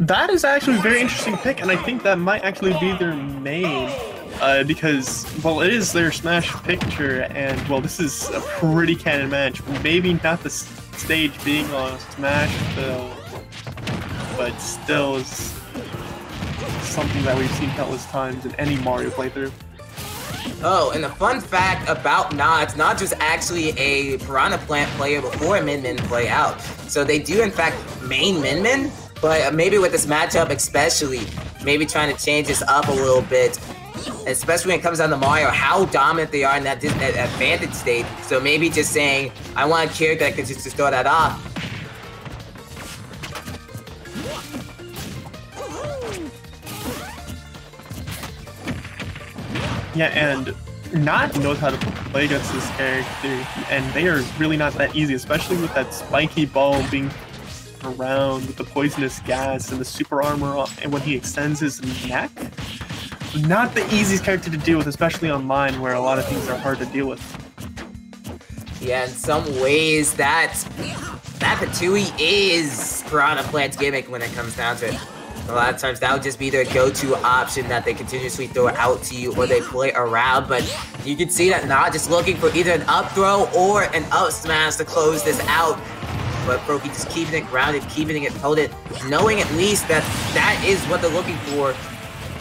That is actually a very interesting pick, and I think that might actually be their main, because, well, it is their Smash picture, and, well, this is a pretty canon match. Maybe not the stage being on Smash, though, but still is something that we've seen countless times in any Mario playthrough. Oh, and a fun fact about Nods, Nods was actually a Piranha Plant player before Min Min play out. So they do, in fact, main Min Min, but maybe with this matchup especially, maybe trying to change this up a little bit, especially when it comes down to Mario, how dominant they are in that advantage state. So maybe just saying, I want a character that can just throw that off. Yeah, and Not knows how to play against this character, and they are really not that easy, especially with that spiky ball being around with the poisonous gas and the super armor, and when he extends his neck. Not the easiest character to deal with, especially online where a lot of things are hard to deal with. Yeah, in some ways, that Patooey is Piranha Plant's gimmick when it comes down to it. A lot of times that would just be their go-to option that they continuously throw out to you or they play around, but you can see that not just looking for either an up throw or an up smash to close this out. But Froakie just keeping it grounded, keeping it potent, knowing at least that that is what they're looking for,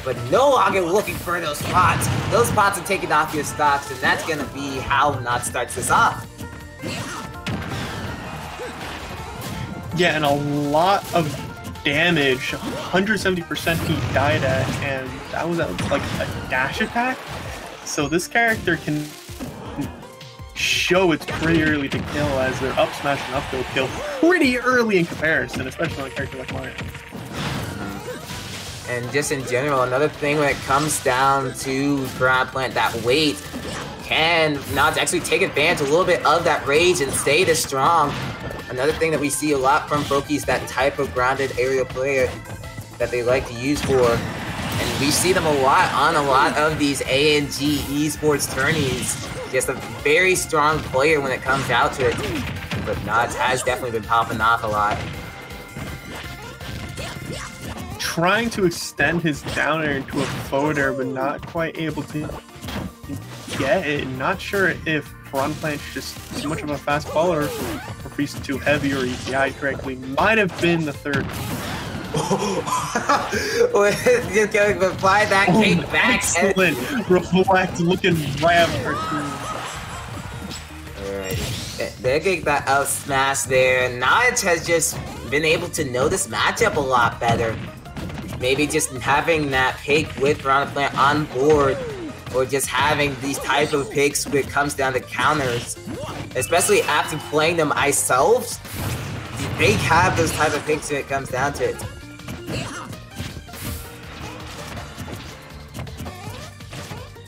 but no longer looking for those spots. Those spots are taking off your stocks, and that's gonna be how Not starts this off. Yeah, and a lot of damage, 170% he died at, and that was at like a dash attack. So this character can show it's pretty early to kill, as their up smash and up throw kill pretty early in comparison, especially on a character like Mario. And just in general, another thing when it comes down to Piranha Plant, that weight can not actually take advantage a little bit of that rage and stay this strong. Another thing that we see a lot from Froakie is that type of grounded aerial player that they like to use for. And we see them a lot on a lot of these ANG esports tourneys. Just a very strong player when it comes out to it. But Nods has definitely been popping off a lot. Trying to extend his down air into a forward air, but not quite able to get it. Not sure if Piranha Plant's just too much of a fast baller, or if he's too heavy, or he died correctly. Might have been the third. Just going to apply that came back. Excellent. Reflect looking grab cartoon. Alright. They're getting that up smash there. Notch has just been able to know this matchup a lot better. Maybe just having that pick with Piranha Plant on board, or just having these type of picks when it comes down to counters, especially after playing them myself. They have those type of picks when it comes down to it.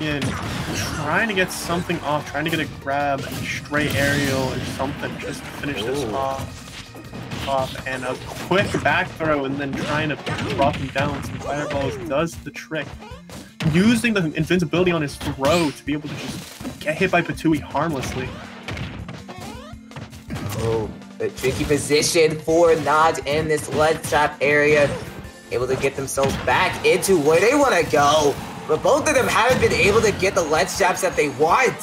And trying to get something off, trying to get a grab, a straight aerial or something, just to finish this off, and a quick back throw, and then trying to drop him down with some fireballs does the trick. Using the invincibility on his throw to be able to just get hit by Patooey harmlessly. Oh, the tricky position for Nods in this ledge trap area. Able to get themselves back into where they want to go. But both of them haven't been able to get the ledge traps that they want.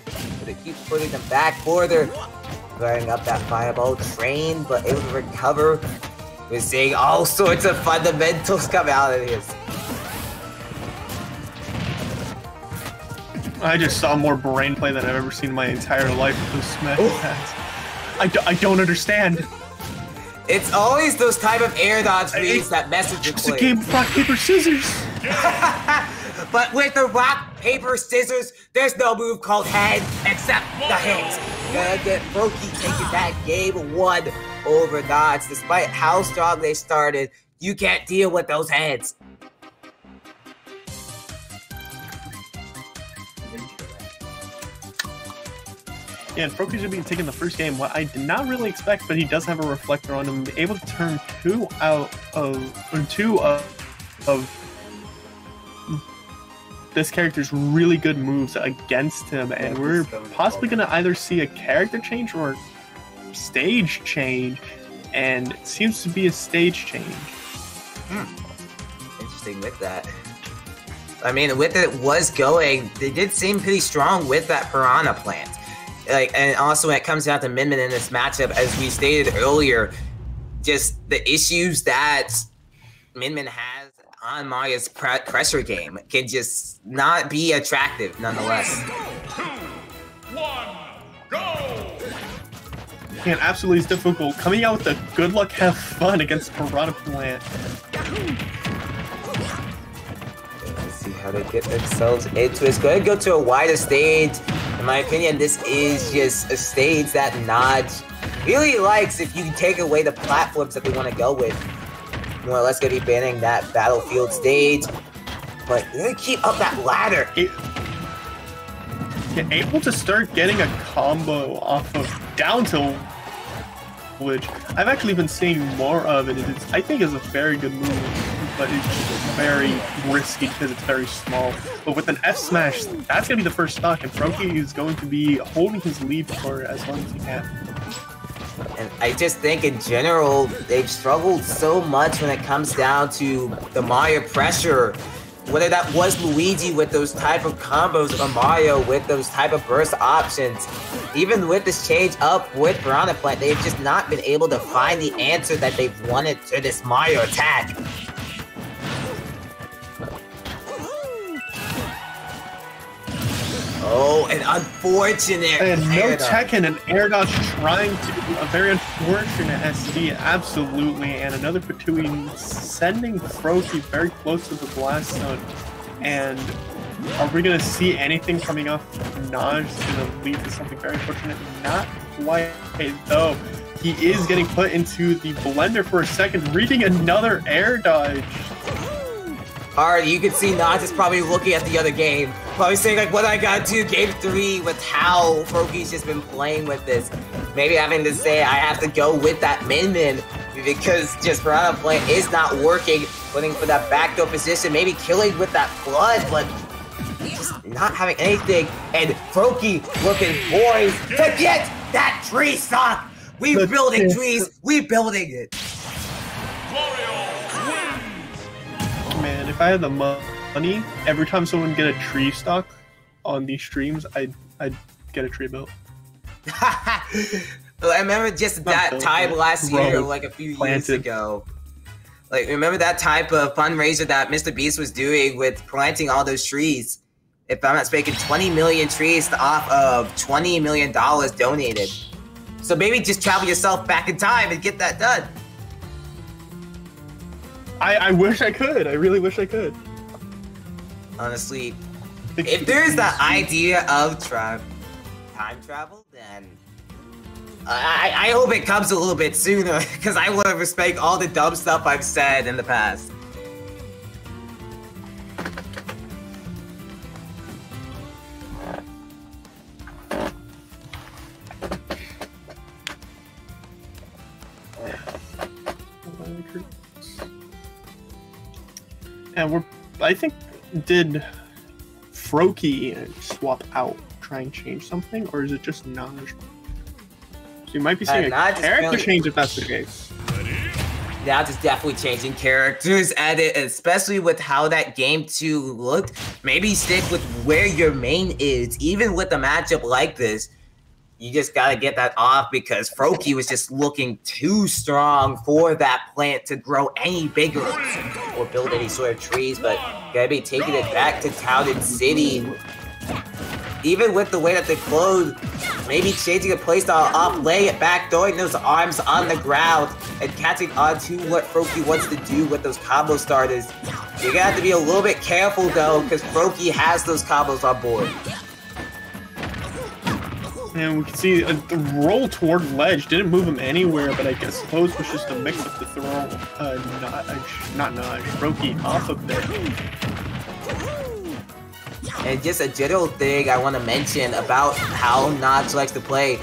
But they keep putting them back further. Firing up that fireball train, but able to recover. We're seeing all sorts of fundamentals come out of this. I just saw more brain play than I've ever seen in my entire life with those smash attacks. I don't understand. It's always those type of air dodge reads that message you play. It's a game of rock, paper, scissors. But with the rock, paper, scissors, there's no move called head except the hands. Gonna get Froakie taking that game 1 over Nods. Despite how strong they started, you can't deal with those heads. Yeah, and Froakie's going to be taking the first game. What I did not really expect, but he does have a reflector on him, able to turn two of this character's really good moves against him, and we're possibly going to either see a character change or stage change, and it seems to be a stage change. Interesting with that. I mean, with it was going, they did seem pretty strong with that Piranha plant. Like, and also when it comes down to Min Min in this matchup, as we stated earlier, just the issues that Min Min has on Maria's pressure game can just not be attractive nonetheless. 2, 1, go! And absolutely is difficult. Coming out with the good luck, have fun against Piranha Plant. Let's see how they get themselves into it. Go ahead and go to a wider stage. In my opinion, this is just a stage that Naj really likes if you can take away the platforms that they want to go with. More or less going to be banning that battlefield stage. But they're going to keep up that ladder. Able to start getting a combo off of down tilt, which I've actually been seeing more of, and I think is a very good move, but it's very risky because it's very small. But with an F smash, that's going to be the first stock, and Froakie is going to be holding his lead for as long as he can. And I just think in general, they've struggled so much when it comes down to the Mario pressure. Whether that was Luigi with those type of combos or Mario with those type of burst options. Even with this change up with Piranha Plant, they've just not been able to find the answer that they've wanted to this Mario attack. Oh, an unfortunate and no air tech and an air dodge trying to, a very unfortunate SD, absolutely, and another Patui sending Froakie very close to the blast zone. And are we going to see anything coming off Naj going to lead to something very unfortunate? Not quite, though. He is getting put into the blender for a second, reading another air dodge. Alright, you can see Naj is probably looking at the other game. Probably saying, like, what I gotta do game 3 with how Froakie's just been playing with this. Maybe having to say I have to go with that Min Min because just Piranha Plant is not working. Putting for that backdoor position, maybe killing with that blood, but just not having anything. And Froakie looking poised to get that tree stock! We building trees, we building it! Man, if I had the money, every time someone get a tree stock on these streams, I'd get a tree built. I remember just that time last year, like a few years ago. Like, remember that type of fundraiser that Mr. Beast was doing with planting all those trees? If I'm not mistaken, 20 million trees off of $20 million donated. So maybe just travel yourself back in time and get that done. I wish I could. I really wish I could. Honestly, if there's the idea of time travel, then I hope it comes a little bit sooner, because I want to respect all the dumb stuff I've said in the past. And I think, did Froakie swap out, try and change something, or is it just Naj? So you might be seeing a character change if that's the case. Naj is definitely changing characters, and especially with how that game 2 looked. Maybe stick with where your main is, even with a matchup like this. You just gotta get that off because Froakie was just looking too strong for that plant to grow any bigger or build any sort of trees, but gotta be taking it back to Touted City. Even with the way that they closed, maybe changing a playstyle off, laying it back, throwing those arms on the ground, and catching on to what Froakie wants to do with those combo starters. You're gonna have to be a little bit careful though, because Froakie has those combos on board. And we can see the roll toward ledge didn't move him anywhere, but I guess suppose was just a mix up to throw not Naj, Froakie off of there. And just a general thing I want to mention about how Naj likes to play.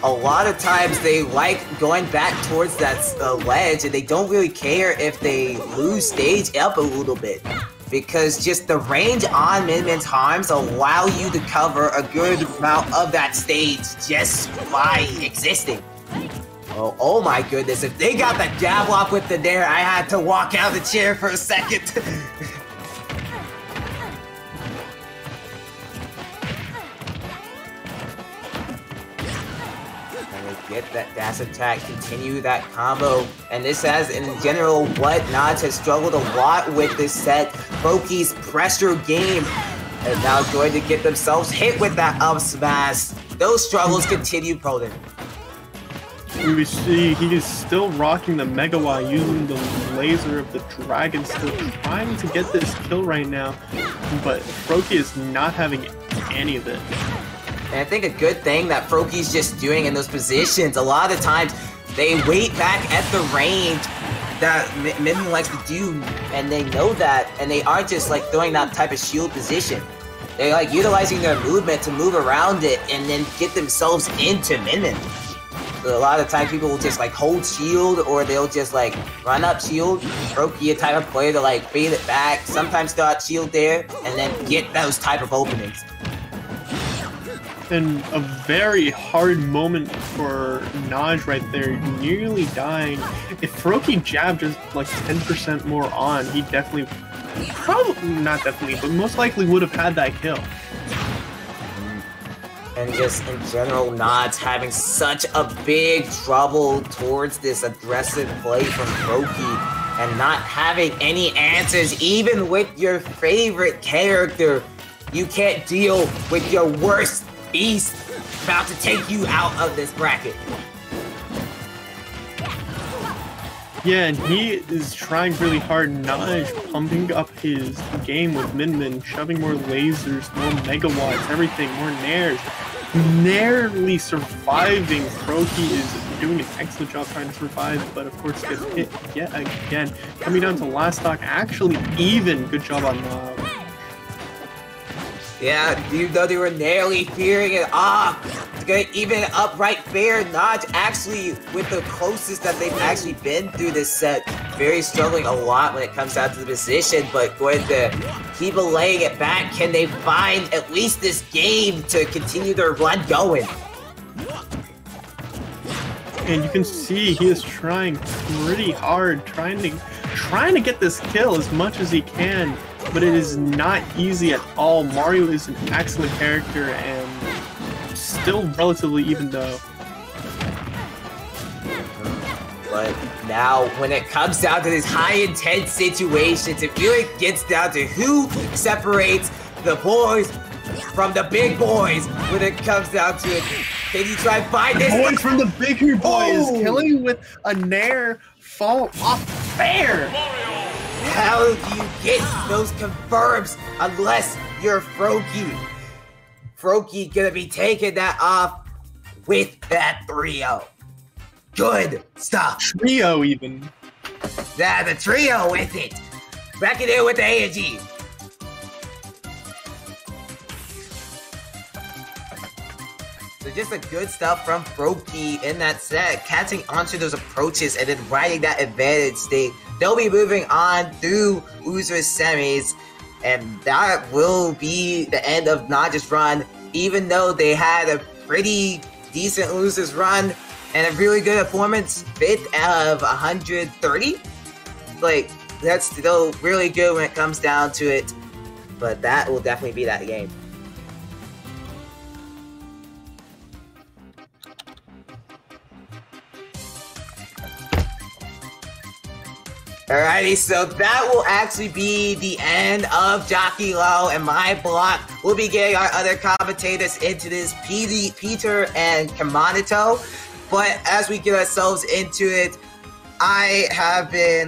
A lot of times they like going back towards that ledge, and they don't really care if they lose stage up a little bit. Because just the range on Min Min's harms allow you to cover a good amount of that stage just by existing. Oh my goodness, if they got the jab lock with the Nair, I had to walk out of the chair for a second. Get that dash attack, continue that combo, and this has, in general, what Naj has struggled a lot with this set, Froakie's pressure game, and now going to get themselves hit with that up smash. Those struggles continue, Proden. We see he is still rocking the Megawatt, using the laser of the dragon, still trying to get this kill right now, but Froakie is not having any of it. And I think a good thing that Froakie's just doing in those positions, a lot of times they wait back at the range that Min likes to do, and they know that, and they aren't just like throwing that type of shield position. They're like utilizing their movement to move around it and then get themselves into Min. So a lot of times people will just like hold shield, or they'll just like run up shield. Froakie, a type of player to like bait it back, sometimes start shield there, and then get those type of openings. And a very hard moment for Naj right there, nearly dying. If Froakie jabbed just like 10% more on, he definitely, probably not definitely, but most likely would have had that kill. And just in general, Naj having such a big trouble towards this aggressive play from Froakie, and not having any answers, even with your favorite character. You can't deal with your worst beast about to take you out of this bracket. Yeah, and he is trying really hard. Naj pumping up his game with Min, shoving more lasers, more megawatts, everything, more nairs. Narrowly surviving. Froakie is doing an excellent job trying to survive, but of course gets hit yet again. Coming down to last stock, actually even. Good job on Yeah, even though they were nearly fearing it off, to get even upright fair, Naj actually, with the closest that they've actually been through this set, very struggling a lot when it comes down to the position, but going to keep laying it back. Can they find at least this game to continue their run going? And you can see he is trying pretty hard, trying to get this kill as much as he can, but it is not easy at all. Mario is an excellent character and still relatively even though. But now, when it comes down to these high-intense situations, it really gets down to who separates the boys from the big boys when it comes down to it. Can you try and find this? Boys from the bigger boys, Oh! killing you with a nair fall off fair. How do you get those confirms unless you're Froakie? Froakie gonna be taking that off with that 3-0. Good stuff. Trio even. Yeah, the trio with it. Back it in with the A&G. So just a good stuff from Froakie in that set, catching onto those approaches and then riding that advantage state. They'll be moving on through losers semis, and that will be the end of Naj's run, even though they had a pretty decent losers run and a really good performance, 5th out of 130. Like, that's still really good when it comes down to it, but that will definitely be that game. Alrighty, so that will actually be the end of Jockey Low and my block. We'll be getting our other commentators into this, Peter and Kamanito. But as we get ourselves into it, I have been